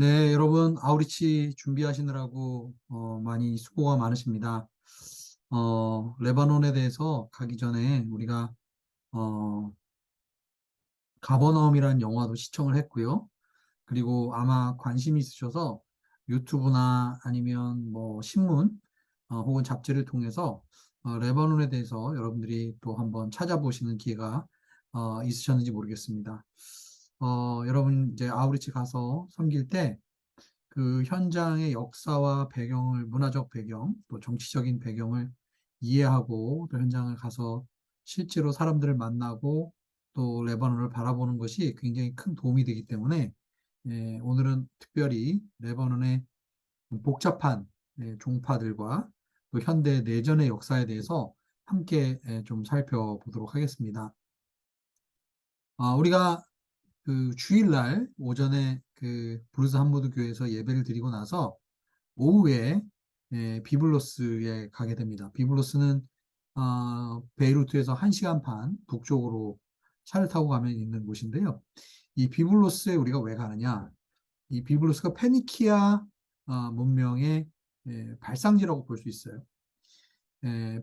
네, 여러분, 아우리치 준비하시느라고 많이 수고가 많으십니다. 레바논에 대해서 가기 전에 우리가 어, 가버나움이라는 영화도 시청을 했고요. 그리고 아마 관심이 있으셔서 유튜브나 아니면 뭐 신문 혹은 잡지를 통해서 레바논에 대해서 여러분들이 또 한번 찾아보시는 기회가 있으셨는지 모르겠습니다. 여러분 이제 아우리치 가서 섬길 때 그 현장의 역사와 배경을, 문화적 배경, 또 정치적인 배경을 이해하고 또 현장을 가서 실제로 사람들을 만나고 또 레바논을 바라보는 것이 굉장히 큰 도움이 되기 때문에 오늘은 특별히 레바논의 복잡한 종파들과 또 현대 내전의 역사에 대해서 함께 좀 살펴보도록 하겠습니다. 우리가 그 주일날 오전에 그 브루스 함무드 교회에서 예배를 드리고 나서 오후에 비블로스에 가게 됩니다. 비블로스는 베이루트에서 1시간 반 북쪽으로 차를 타고 가면 있는 곳인데요. 이 비블로스에 우리가 왜 가느냐? 이 비블로스가 페니키아 문명의 발상지라고 볼 수 있어요.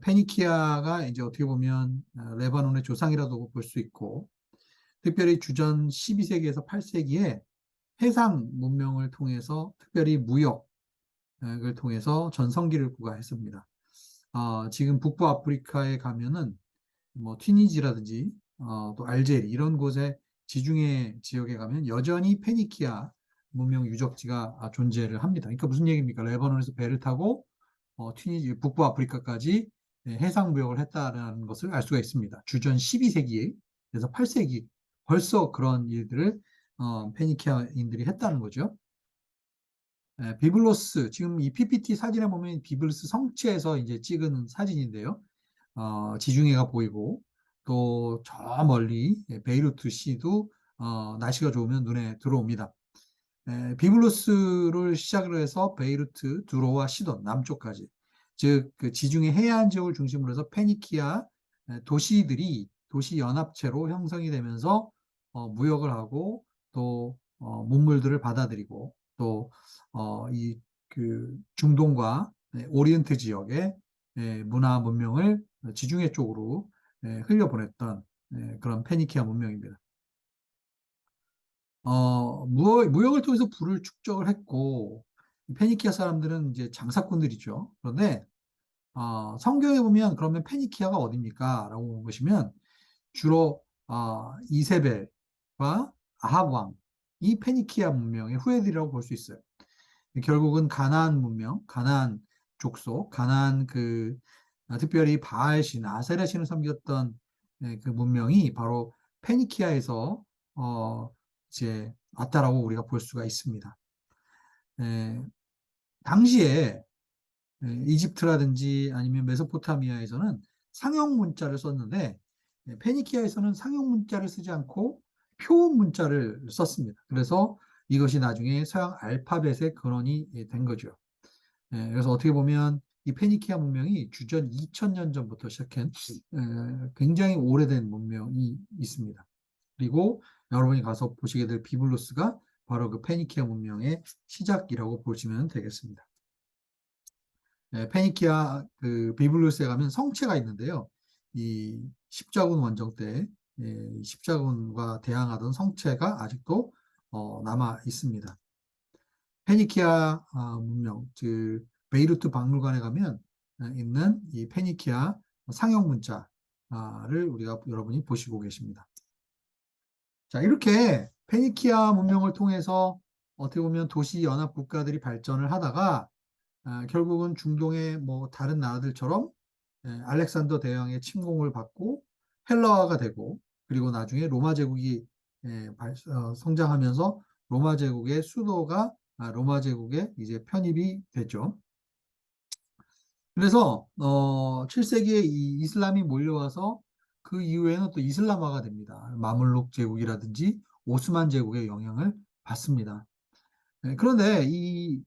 페니키아가 이제 어떻게 보면 레바논의 조상이라고 볼 수 있고, 특별히 주전 12세기에서 8세기에 해상 문명을 통해서 특별히 무역을 통해서 전성기를 구가했습니다. 지금 북부 아프리카에 가면은 뭐 튀니지라든지 또 알제리 이런 곳에 지중해 지역에 가면 여전히 페니키아 문명 유적지가 존재를 합니다. 그러니까 무슨 얘기입니까? 레바논에서 배를 타고 튀니지 북부 아프리카까지 해상 무역을 했다는 것을 알 수가 있습니다. 주전 12세기에서 8세기 벌써 그런 일들을 페니키아인들이 했다는 거죠. 비블로스, 지금 이 PPT 사진에 보면 비블로스 성체에서 이제 찍은 사진인데요. 지중해가 보이고, 또 저 멀리 베이루트 시도 날씨가 좋으면 눈에 들어옵니다. 비블로스를 시작으로 해서 베이루트, 두로와 시돈, 남쪽까지. 즉, 그 지중해 해안 지역을 중심으로 해서 페니키아 도시들이 도시 연합체로 형성이 되면서 무역을 하고 또 문물들을 받아들이고 또 이 그 중동과 오리엔트 지역의 문화 문명을 지중해 쪽으로 흘려보냈던 그런 페니키아 문명입니다. 무역을 통해서 부를 축적을 했고, 페니키아 사람들은 이제 장사꾼들이죠. 그런데, 성경에 보면 그러면 페니키아가 어딥니까? 라고 보시면, 주로, 이세벨과 아합 왕, 이 페니키아 문명의 후예들이라고 볼 수 있어요. 결국은 가나안 문명, 가나안 족속, 가나안 특별히 바알 신, 아세라 신을 섬겼던 그 문명이 바로 페니키아에서, 어, 이제 왔다라고 우리가 볼 수가 있습니다. 에, 당시에 이집트라든지 아니면 메소포타미아에서는 상형 문자를 썼는데 페니키아에서는 상형 문자를 쓰지 않고 표음 문자를 썼습니다. 그래서 이것이 나중에 서양 알파벳의 근원이 된 거죠. 그래서 어떻게 보면 이 페니키아 문명이 주전 2000년 전부터 시작한 굉장히 오래된 문명이 있습니다. 그리고 여러분이 가서 보시게 될 비블로스가 바로 그 페니키아 문명의 시작이라고 보시면 되겠습니다. 페니키아 그 비블로스에 가면 성체가 있는데요. 이 십자군 원정 때 십자군과 대항하던 성체가 아직도 남아 있습니다. 페니키아 문명, 그 베이루트 박물관에 가면 있는 이 페니키아 상형 문자를 우리가 여러분이 보시고 계십니다. 자, 이렇게 페니키아 문명을 통해서 어떻게 보면 도시 연합 국가들이 발전을 하다가 결국은 중동의 뭐 다른 나라들처럼 알렉산더 대왕의 침공을 받고 헬라화가 되고 그리고 나중에 로마 제국이 성장하면서 로마 제국의 수도가 로마 제국에 이제 편입이 됐죠. 그래서 7세기에 이 이슬람이 몰려와서 그 이후에는 또 이슬람화가 됩니다. 마물룩 제국이라든지 오스만 제국의 영향을 받습니다. 그런데 이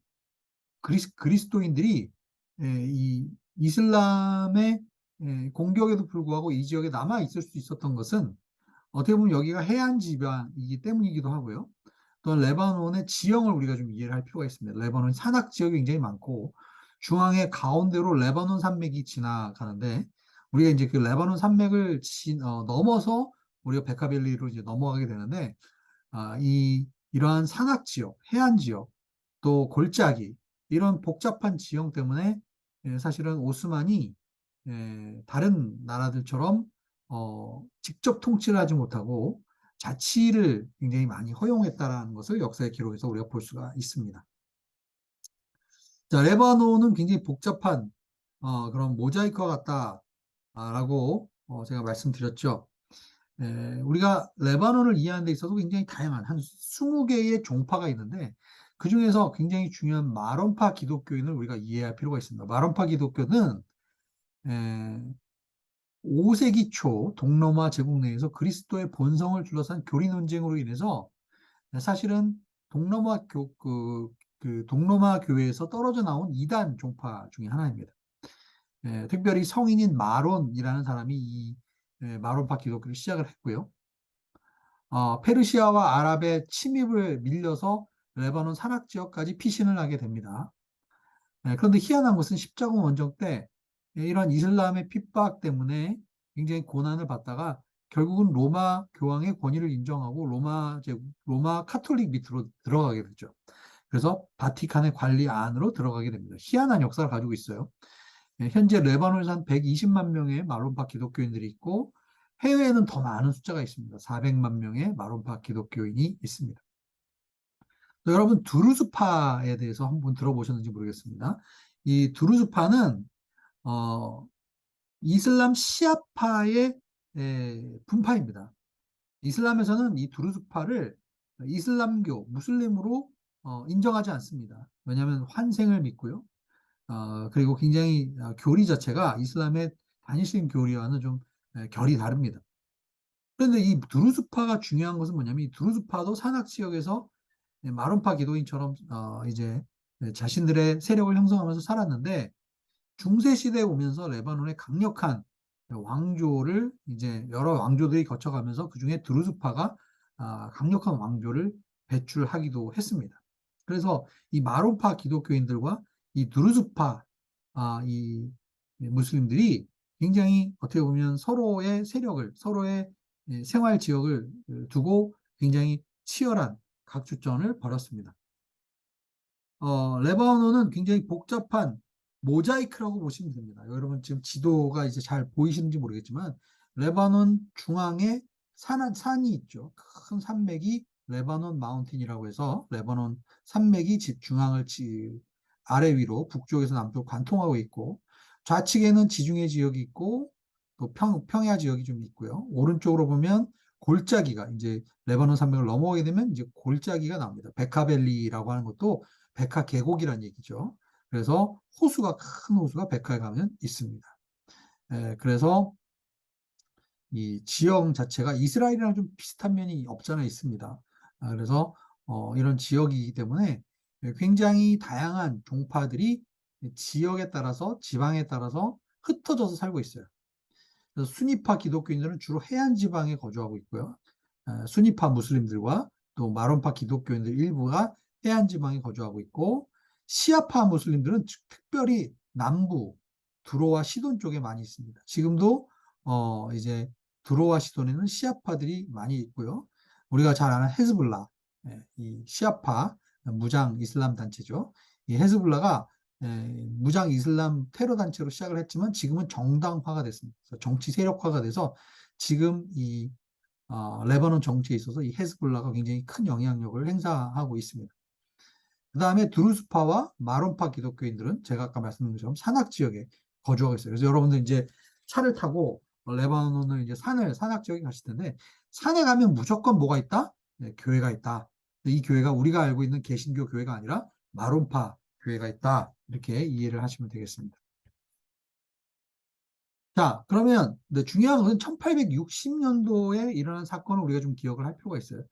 그리스도인들이 이 이슬람의 공격에도 불구하고 이 지역에 남아 있을 수 있었던 것은 어떻게 보면 여기가 해안 지방이기 때문이기도 하고요. 또 레바논의 지형을 우리가 좀 이해를 할 필요가 있습니다. 레바논 산악 지역이 굉장히 많고 중앙의 가운데로 레바논 산맥이 지나가는데 우리가 이제 그 레바논 산맥을 넘어서 우리가 베카밸리로 이제 넘어가게 되는데 이러한 산악 지역, 해안 지역, 또 골짜기 이런 복잡한 지형 때문에 사실은 오스만이 다른 나라들처럼 직접 통치를 하지 못하고 자치를 굉장히 많이 허용했다라는 것을 역사의 기록에서 우리가 볼 수가 있습니다. 자, 레바논은 굉장히 복잡한 그런 모자이크와 같다라고 제가 말씀드렸죠. 우리가 레바논을 이해하는 데 있어서 굉장히 다양한 한 20개의 종파가 있는데 그 중에서 굉장히 중요한 마론파 기독교인을 우리가 이해할 필요가 있습니다. 마론파 기독교는 5세기 초 동로마 제국 내에서 그리스도의 본성을 둘러싼 교리 논쟁으로 인해서 사실은 동로마 교회에서 떨어져 나온 이단 종파 중에 하나입니다. 특별히 성인인 마론이라는 사람이 이 마론파 기독교를 시작을 했고요. 페르시아와 아랍의 침입을 밀려서 레바논 산악 지역까지 피신을 하게 됩니다. 그런데 희한한 것은 십자군 원정 때 이런 이슬람의 핍박 때문에 굉장히 고난을 받다가 결국은 로마 교황의 권위를 인정하고 로마 카톨릭 밑으로 들어가게 되죠. 그래서 바티칸의 관리 안으로 들어가게 됩니다. 희한한 역사를 가지고 있어요. 현재 레바논에서 한 120만 명의 마론파 기독교인들이 있고 해외에는 더 많은 숫자가 있습니다. 400만 명의 마론파 기독교인이 있습니다. 여러분 두루즈파에 대해서 한번 들어보셨는지 모르겠습니다. 이 두루즈파는 이슬람 시아파의 분파입니다. 이슬람에서는 이 두루즈파를 이슬람교, 무슬림으로 인정하지 않습니다. 왜냐하면 환생을 믿고요. 그리고 굉장히 교리 자체가 이슬람의 단일신 교리와는 좀 결이 다릅니다. 그런데 이 두루즈파가 중요한 것은 뭐냐면 이 두루즈파도 산악 지역에서 마론파 기도인처럼 이제 자신들의 세력을 형성하면서 살았는데 중세 시대에 오면서 레바논의 강력한 왕조를 이제 여러 왕조들이 거쳐가면서 그중에 드루즈파가 강력한 왕조를 배출하기도 했습니다. 그래서 이 마론파 기독교인들과 이 드루즈파 이 무슬림들이 굉장히 어떻게 보면 서로의 세력을 서로의 생활 지역을 두고 굉장히 치열한 각주전을 벌였습니다. 레바논은 굉장히 복잡한 모자이크라고 보시면 됩니다. 여러분 지금 지도가 이제 잘 보이시는지 모르겠지만 레바논 중앙에 산이 있죠. 큰 산맥이 레바논 마운틴이라고 해서 레바논 산맥이 중앙을 아래 위로 북쪽에서 남쪽 관통하고 있고 좌측에는 지중해 지역이 있고 또 평야 지역이 좀 있고요. 오른쪽으로 보면 골짜기가 이제 레바논 산맥을 넘어오게 되면 이제 골짜기가 나옵니다. 베카밸리라고 하는 것도 베카 계곡이라는 얘기죠. 그래서 큰 호수가 베카에 가면 있습니다. 그래서 이 지형 자체가 이스라엘이랑 좀 비슷한 면이 없잖아 있습니다. 그래서 이런 지역이기 때문에 굉장히 다양한 종파들이 지역에 따라서 지방에 따라서 흩어져서 살고 있어요. 그래서 수니파 기독교인들은 주로 해안 지방에 거주하고 있고요. 수니파 무슬림들과 또 마론파 기독교인들 일부가 해안 지방에 거주하고 있고 시아파 무슬림들은 특별히 남부 두로와 시돈 쪽에 많이 있습니다. 지금도 이제 두로와 시돈에는 시아파들이 많이 있고요. 우리가 잘 아는 헤즈볼라, 이 시아파 무장 이슬람 단체죠. 이 헤즈볼라가 무장 이슬람 테러 단체로 시작을 했지만 지금은 정당화가 됐습니다. 정치 세력화가 돼서 지금 이 레바논 정치에 있어서 이 헤즈볼라가 굉장히 큰 영향력을 행사하고 있습니다. 그 다음에 드루즈파와 마론파 기독교인들은 제가 아까 말씀드린 것처럼 산악 지역에 거주하고 있어요. 그래서 여러분들 이제 차를 타고 레바논을 이제 산악 지역에 가실 텐데 산에 가면 무조건 뭐가 있다? 네, 교회가 있다. 이 교회가 우리가 알고 있는 개신교 교회가 아니라 마론파 교회가 있다. 이렇게 이해를 하시면 되겠습니다. 자, 그러면 중요한 것은 1860년도에 일어난 사건을 우리가 좀 기억을 할 필요가 있어요.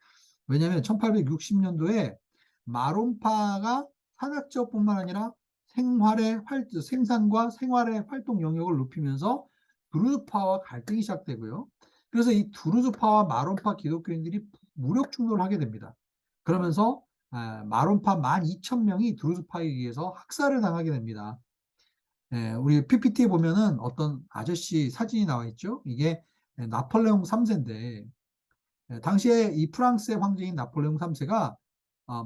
왜냐하면 1860년도에 마론파가 산악 지역뿐만 아니라 생산과 생활의 활동 영역을 높이면서 두루즈파와 갈등이 시작되고요. 그래서 이 두루즈파와 마론파 기독교인들이 무력 충돌을 하게 됩니다. 그러면서 마론파 12,000명이 드루즈파에 의해서 학살을 당하게 됩니다. 우리 PPT에 보면은 어떤 아저씨 사진이 나와 있죠. 이게 나폴레옹 3세인데 당시에 이 프랑스의 황제인 나폴레옹 3세가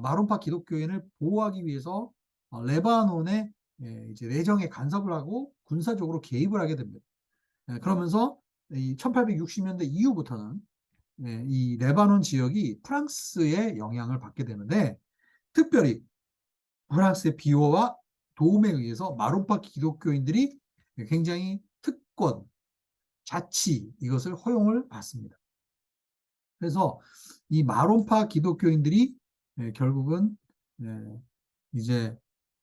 마론파 기독교인을 보호하기 위해서 레바논에 이제 내정에 간섭을 하고 군사적으로 개입을 하게 됩니다. 그러면서 이 1860년대 이후부터는 이 레바논 지역이 프랑스의 영향을 받게 되는데 특별히 프랑스의 비호와 도움에 의해서 마론파 기독교인들이 굉장히 특권, 자치 이것을 허용을 받습니다. 그래서 이 마론파 기독교인들이 결국은 이제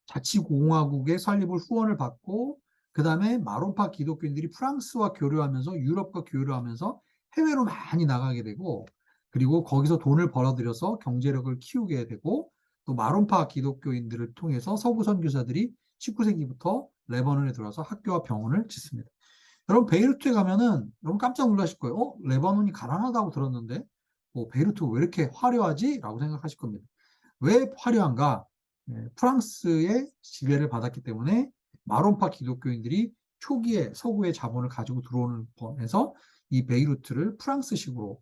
자치공화국의 설립을 후원을 받고 그 다음에 마론파 기독교인들이 프랑스와 교류하면서 유럽과 교류하면서 해외로 많이 나가게 되고 그리고 거기서 돈을 벌어들여서 경제력을 키우게 되고 또 마론파 기독교인들을 통해서 서구 선교사들이 19세기부터 레바논에 들어와서 학교와 병원을 짓습니다. 여러분 베이루트에 가면은 여러분 깜짝 놀라실 거예요. 레바논이 가난하다고 들었는데 베이루트가 왜 이렇게 화려하지? 라고 생각하실 겁니다. 왜 화려한가? 프랑스의 지배를 받았기 때문에 마론파 기독교인들이 초기에 서구의 자본을 가지고 들어오는 범에서 이 베이루트를 프랑스식으로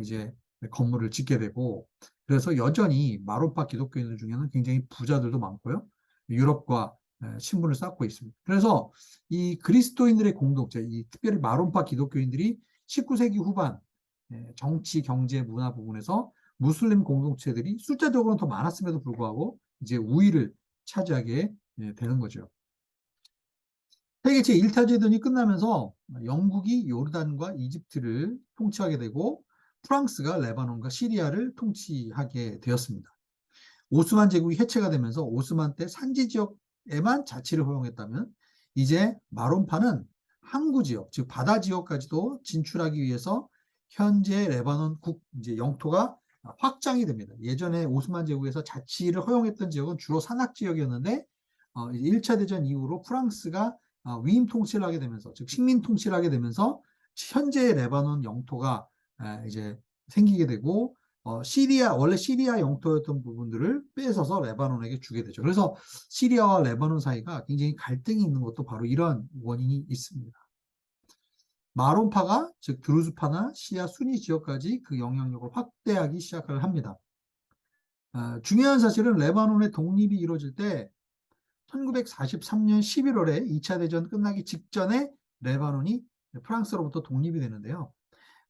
이제 건물을 짓게 되고 그래서 여전히 마론파 기독교인들 중에는 굉장히 부자들도 많고요. 유럽과 신분을 쌓고 있습니다. 그래서 이 그리스도인들의 공동체, 이 특별히 마론파 기독교인들이 19세기 후반 정치, 경제, 문화 부분에서 무슬림 공동체들이 숫자적으로는 더 많았음에도 불구하고 이제 우위를 차지하게 되는 거죠. 세계 제1차 대전이 끝나면서 영국이 요르단과 이집트를 통치하게 되고 프랑스가 레바논과 시리아를 통치하게 되었습니다. 오스만 제국이 해체가 되면서 오스만 때 산지 지역에만 자치를 허용했다면 이제 마론파는 항구 지역, 즉 바다 지역까지도 진출하기 위해서 현재 레바논 국 이제 영토가 확장이 됩니다. 예전에 오스만 제국에서 자치를 허용했던 지역은 주로 산악 지역이었는데 1차 대전 이후로 프랑스가 위임 통치를 하게 되면서 즉 식민 통치를 하게 되면서 현재의 레바논 영토가 이제 생기게 되고 원래 시리아 영토였던 부분들을 뺏어서 레바논에게 주게 되죠. 그래서 시리아와 레바논 사이가 굉장히 갈등이 있는 것도 바로 이런 원인이 있습니다. 마론파가 즉 드루즈파나 시아 수니 지역까지 그 영향력을 확대하기 시작을 합니다. 중요한 사실은 레바논의 독립이 이루어질 때 1943년 11월에 2차 대전 끝나기 직전에 레바논이 프랑스로부터 독립이 되는데요.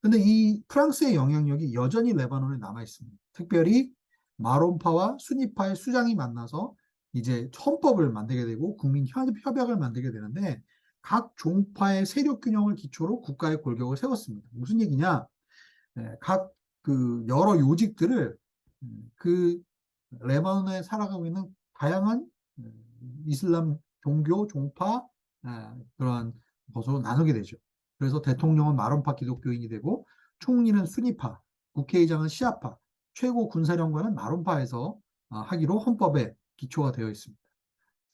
근데 이 프랑스의 영향력이 여전히 레바논에 남아 있습니다. 특별히 마론파와 수니파의 수장이 만나서 이제 헌법을 만들게 되고 국민 협약을 만들게 되는데 각 종파의 세력 균형을 기초로 국가의 골격을 세웠습니다. 무슨 얘기냐? 각 그 여러 요직들을 그 레바논에 살아가고 있는 다양한 이슬람 종교, 종파 그러한 것으로 나누게 되죠. 그래서 대통령은 마론파 기독교인이 되고 총리는 수니파, 국회의장은 시아파, 최고 군사령관은 마론파에서 하기로 헌법에 기초가 되어 있습니다.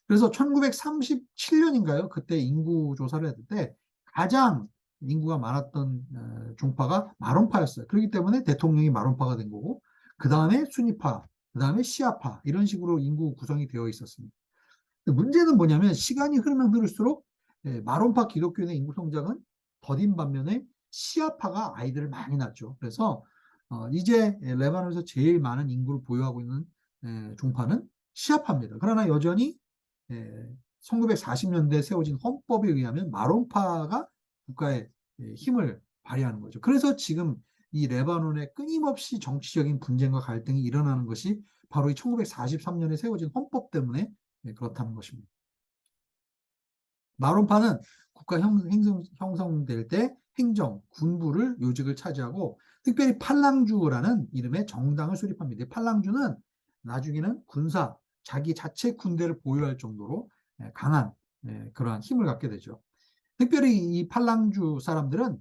그래서 1937년인가요? 그때 인구 조사를 했을 때 가장 인구가 많았던 종파가 마론파였어요. 그렇기 때문에 대통령이 마론파가 된 거고 그 다음에 수니파, 그 다음에 시아파 이런 식으로 인구 구성이 되어 있었습니다. 문제는 뭐냐면 시간이 흐르면 흐를수록 마론파 기독교인의 인구 성장은 더딘 반면에 시아파가 아이들을 많이 낳죠. 그래서 이제 레바논에서 제일 많은 인구를 보유하고 있는 종파는 시아파입니다. 그러나 여전히 1940년대에 세워진 헌법에 의하면 마론파가 국가의 힘을 발휘하는 거죠. 그래서 지금 이 레바논에 끊임없이 정치적인 분쟁과 갈등이 일어나는 것이 바로 이 1943년에 세워진 헌법 때문에 그렇다는 것입니다. 마론파는 국가 형성될 때 행정, 군부를 요직을 차지하고 특별히 팔랑주라는 이름의 정당을 수립합니다. 팔랑주는 나중에는 군사, 자기 자체 군대를 보유할 정도로 강한 그러한 힘을 갖게 되죠. 특별히 이 팔랑주 사람들은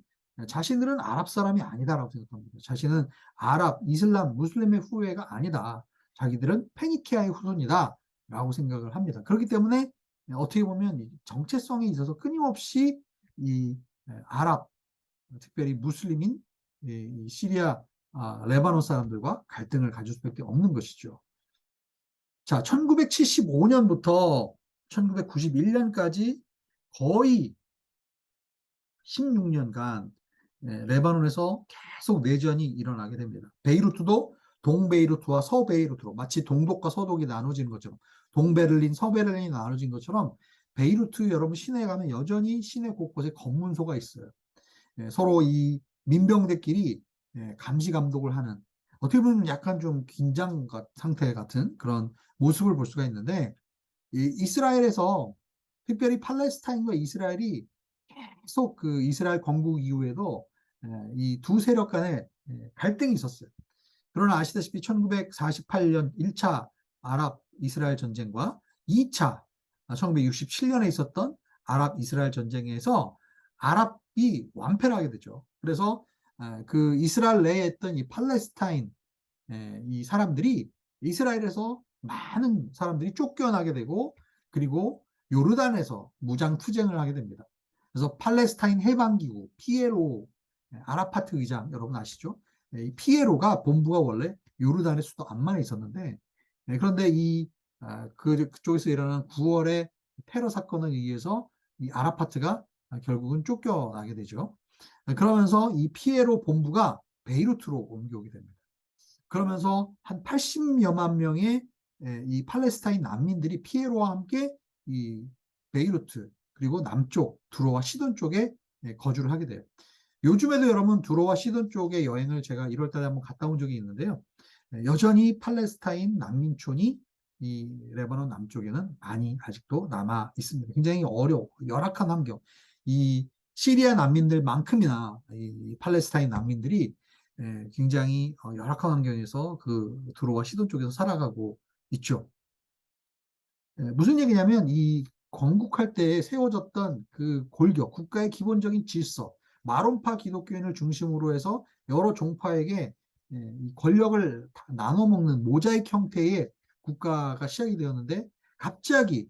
자신들은 아랍 사람이 아니다라고 생각합니다. 자신은 아랍, 이슬람, 무슬림의 후예가 아니다. 자기들은 페니키아의 후손이다 라고 생각을 합니다. 그렇기 때문에 어떻게 보면 정체성에 있어서 끊임없이 이 아랍, 특별히 무슬림인 이 시리아 레바논 사람들과 갈등을 가질 수밖에 없는 것이죠. 자, 1975년부터 1991년까지 거의 16년간 레바논에서 계속 내전이 일어나게 됩니다. 베이루트도 동베이루트와 서베이루트로 마치 동독과 서독이 나눠지는 것처럼 동베를린, 서베를린이 나눠진 것처럼 베이루트 여러분 시내에 가면 여전히 시내 곳곳에 검문소가 있어요. 서로 이 민병대끼리 감시 감독을 하는 어떻게 보면 약간 좀 긴장 상태 같은 그런 모습을 볼 수가 있는데 이스라엘에서 특별히 팔레스타인과 이스라엘이 계속 그 이스라엘 건국 이후에도 이 두 세력 간에 갈등이 있었어요. 그러나 아시다시피 1948년 1차 아랍 이스라엘 전쟁과 2차 1967년에 있었던 아랍 이스라엘 전쟁에서 아랍이 완패를 하게 되죠. 그래서 그 이스라엘 내에 있던 이 팔레스타인 이 사람들이 이스라엘에서 많은 사람들이 쫓겨나게 되고 그리고 요르단에서 무장 투쟁을 하게 됩니다. 그래서 팔레스타인 해방기구 PLO 아라파트 의장 여러분 아시죠? 이 PLO가 본부가 원래 요르단의 수도 암만에 있었는데 그런데 그쪽에서 일어난 9월의 테러 사건에 의해서 이 아라파트가 결국은 쫓겨나게 되죠. 그러면서 이 PLO 본부가 베이루트로 옮겨오게 됩니다. 그러면서 한 80여만 명의 이 팔레스타인 난민들이 피에로와 함께 이 베이루트 그리고 남쪽 두로와 시돈 쪽에 거주를 하게 돼요. 요즘에도 여러분 두로와 시돈 쪽의 여행을 제가 1월 달에 한번 갔다 온 적이 있는데요. 여전히 팔레스타인 난민촌이 이 레바논 남쪽에는 많이 아직도 남아 있습니다. 굉장히 열악한 환경. 이 시리아 난민들만큼이나 이 팔레스타인 난민들이 굉장히 열악한 환경에서 그 두로와 시돈 쪽에서 살아가고 있죠. 무슨 얘기냐면 이 건국할 때 세워졌던 그 골격, 국가의 기본적인 질서, 마론파 기독교인을 중심으로 해서 여러 종파에게 이 권력을 나눠 먹는 모자이크 형태의 국가가 시작이 되었는데 갑자기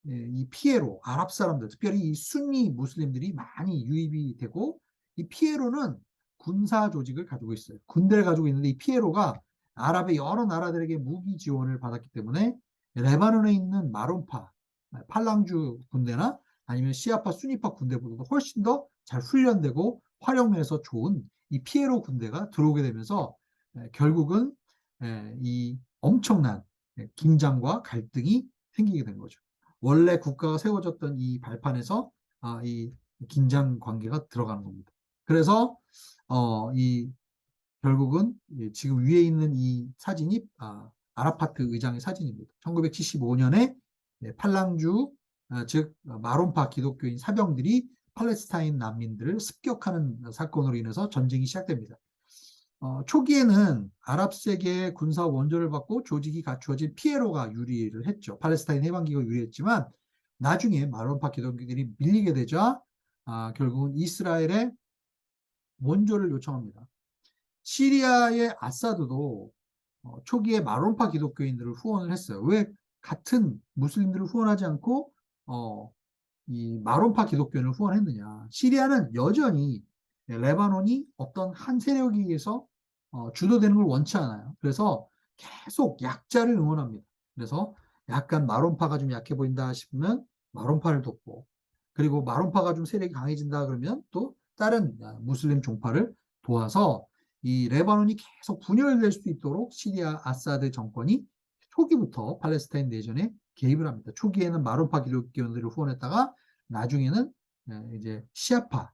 이 피에로 아랍 사람들, 특별히 이 순니 무슬림들이 많이 유입이 되고 이 피에로는 군사 조직을 가지고 있어요. 군대를 가지고 있는데 이 피에로가 아랍의 여러 나라들에게 무기 지원을 받았기 때문에 레바논에 있는 마론파, 팔랑주 군대나 아니면 시아파, 수니파 군대보다도 훨씬 더 잘 훈련되고 활용해서 좋은 이 피에로 군대가 들어오게 되면서 결국은 이 엄청난 긴장과 갈등이 생기게 된 거죠. 원래 국가가 세워졌던 이 발판에서 이 긴장 관계가 들어가는 겁니다. 그래서 이 결국은 지금 위에 있는 이 사진이 아라파트 의장의 사진입니다. 1975년에 팔랑주 즉 마론파 기독교인 사병들이 팔레스타인 난민들을 습격하는 사건으로 인해서 전쟁이 시작됩니다. 초기에는 아랍 세계의 군사 원조를 받고 조직이 갖추어진 피에로가 유리를 했죠. 팔레스타인 해방기가 유리했지만 나중에 마론파 기독교인들이 밀리게 되자 결국은 이스라엘의 원조를 요청합니다. 시리아의 아사드도 초기에 마론파 기독교인들을 후원을 했어요. 왜 같은 무슬림들을 후원하지 않고 이 마론파 기독교인을 후원했느냐. 시리아는 여전히 레바논이 어떤 한 세력에 의해서 주도되는 걸 원치 않아요. 그래서 계속 약자를 응원합니다. 그래서 약간 마론파가 좀 약해 보인다 싶으면 마론파를 돕고 그리고 마론파가 좀 세력이 강해진다 그러면 또 다른 무슬림 종파를 도와서 이 레바논이 계속 분열될 수 있도록 시리아 아사드 정권이 초기부터 팔레스타인 내전에 개입을 합니다. 초기에는 마론파 기독교인들을 후원했다가 나중에는 이제 시아파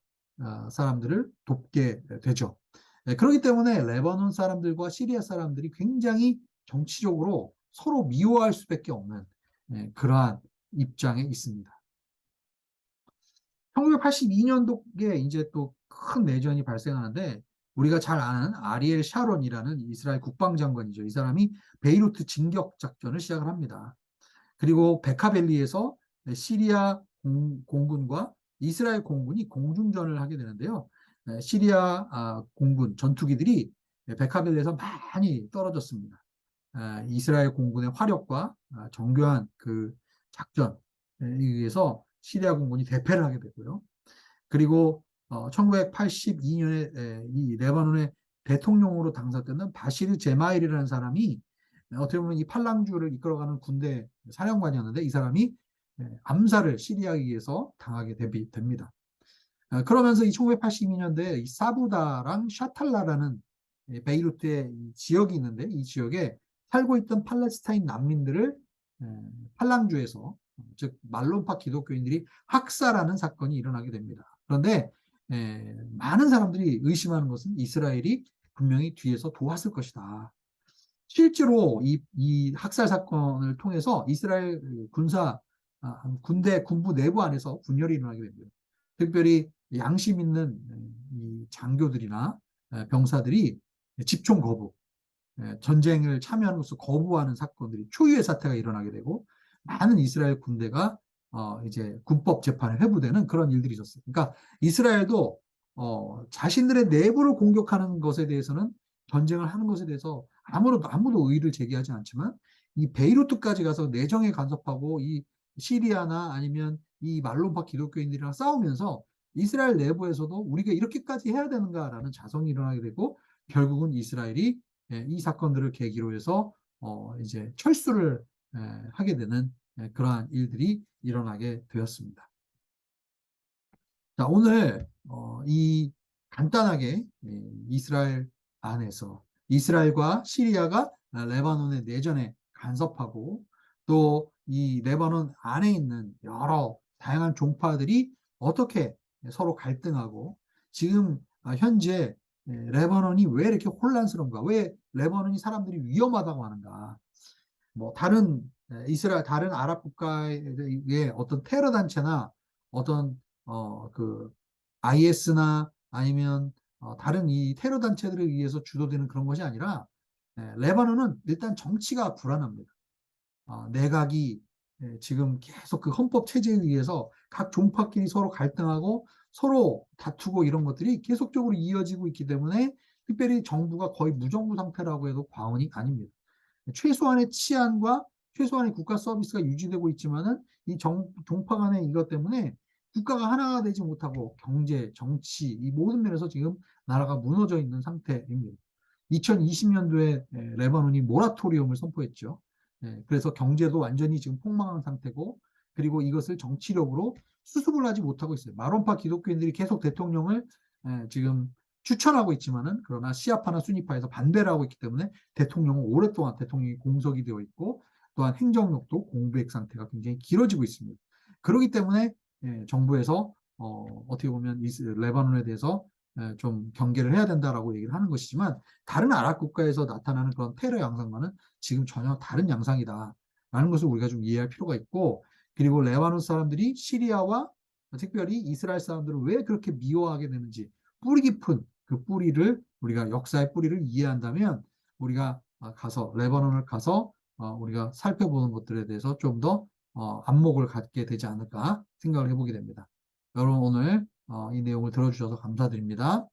사람들을 돕게 되죠. 그렇기 때문에 레바논 사람들과 시리아 사람들이 굉장히 정치적으로 서로 미워할 수밖에 없는 그러한 입장에 있습니다. 1982년도에 이제 또 큰 내전이 발생하는데 우리가 잘 아는 아리엘 샤론이라는 이스라엘 국방장관이죠. 이 사람이 베이루트 진격 작전을 시작을 합니다. 그리고 베카벨리에서 시리아 공군과 이스라엘 공군이 공중전을 하게 되는데요. 시리아 공군 전투기들이 베카벨리에서 많이 떨어졌습니다. 이스라엘 공군의 화력과 정교한 그 작전에 의해서 시리아 공군이 대패를 하게 되고요. 그리고 1982년에 이 레바논의 대통령으로 당선되는 바시르 제마일이라는 사람이 어떻게 보면 이 팔랑주를 이끌어가는 군대 사령관이었는데 이 사람이 암살을 시리아에 의해서 당하게 됩니다. 그러면서 이 1982년도에 이 사부다랑 샤탈라라는 베이루트의 지역이 있는데 이 지역에 살고 있던 팔레스타인 난민들을 팔랑주에서 즉 말론파 기독교인들이 학살하는 사건이 일어나게 됩니다. 그런데 많은 사람들이 의심하는 것은 이스라엘이 분명히 뒤에서 도왔을 것이다. 실제로 이 학살 사건을 통해서 이스라엘 군부 내부 안에서 분열이 일어나게 됩니다. 특별히 양심 있는 이 장교들이나 병사들이 집총 거부, 전쟁을 참여하는 것을 거부하는 사건들이 초유의 사태가 일어나게 되고 많은 이스라엘 군대가 이제 군법 재판에 회부되는 그런 일들이 있었어요. 그러니까 이스라엘도 자신들의 내부를 공격하는 것에 대해서는 전쟁을 하는 것에 대해서 아무도 의의를 제기하지 않지만 이 베이루트까지 가서 내정에 간섭하고 이 시리아나 아니면 이 말론파 기독교인들이랑 싸우면서 이스라엘 내부에서도 우리가 이렇게까지 해야 되는가라는 자성이 일어나게 되고 결국은 이스라엘이 이 사건들을 계기로 해서 이제 철수를 하게 되는 그러한 일들이 일어나게 되었습니다. 자, 오늘 이 간단하게 이스라엘 안에서 이스라엘과 시리아가 레바논의 내전에 간섭하고 또 이 레바논 안에 있는 여러 다양한 종파들이 어떻게 서로 갈등하고 지금 현재 레바논이 왜 이렇게 혼란스러운가? 왜 레바논이 사람들이 위험하다고 하는가? 뭐 다른 이스라엘 다른 아랍 국가의 어떤 테러 단체나 어떤 그 IS나 아니면 다른 이 테러 단체들에 의해서 주도되는 그런 것이 아니라 레바논은 일단 정치가 불안합니다. 내각이 지금 계속 그 헌법 체제에 의해서 각 종파끼리 서로 갈등하고 서로 다투고 이런 것들이 계속적으로 이어지고 있기 때문에 특별히 정부가 거의 무정부 상태라고 해도 과언이 아닙니다. 최소한의 치안과 최소한의 국가 서비스가 유지되고 있지만은 이 종파 간의 이것 때문에 국가가 하나가 되지 못하고 경제, 정치 이 모든 면에서 지금 나라가 무너져 있는 상태입니다. 2020년도에 레바논이 모라토리움을 선포했죠. 그래서 경제도 완전히 지금 폭망한 상태고 그리고 이것을 정치력으로 수습을 하지 못하고 있어요. 마론파 기독교인들이 계속 대통령을 지금 추천하고 있지만은 그러나 시아파나 수니파에서 반대를 하고 있기 때문에 대통령은 오랫동안 대통령이 공석이 되어 있고 또한 행정력도 공백 상태가 굉장히 길어지고 있습니다. 그렇기 때문에 정부에서 어떻게 보면 레바논에 대해서 좀 경계를 해야 된다라고 얘기를 하는 것이지만 다른 아랍 국가에서 나타나는 그런 테러 양상과는 지금 전혀 다른 양상이다라는 것을 우리가 좀 이해할 필요가 있고 그리고 레바논 사람들이 시리아와 특별히 이스라엘 사람들을 왜 그렇게 미워하게 되는지 뿌리 깊은 그 뿌리를 우리가 역사의 뿌리를 이해한다면 우리가 가서 레바논을 가서 우리가 살펴보는 것들에 대해서 좀 더 안목을 갖게 되지 않을까 생각을 해보게 됩니다. 여러분 오늘 이 내용을 들어주셔서 감사드립니다.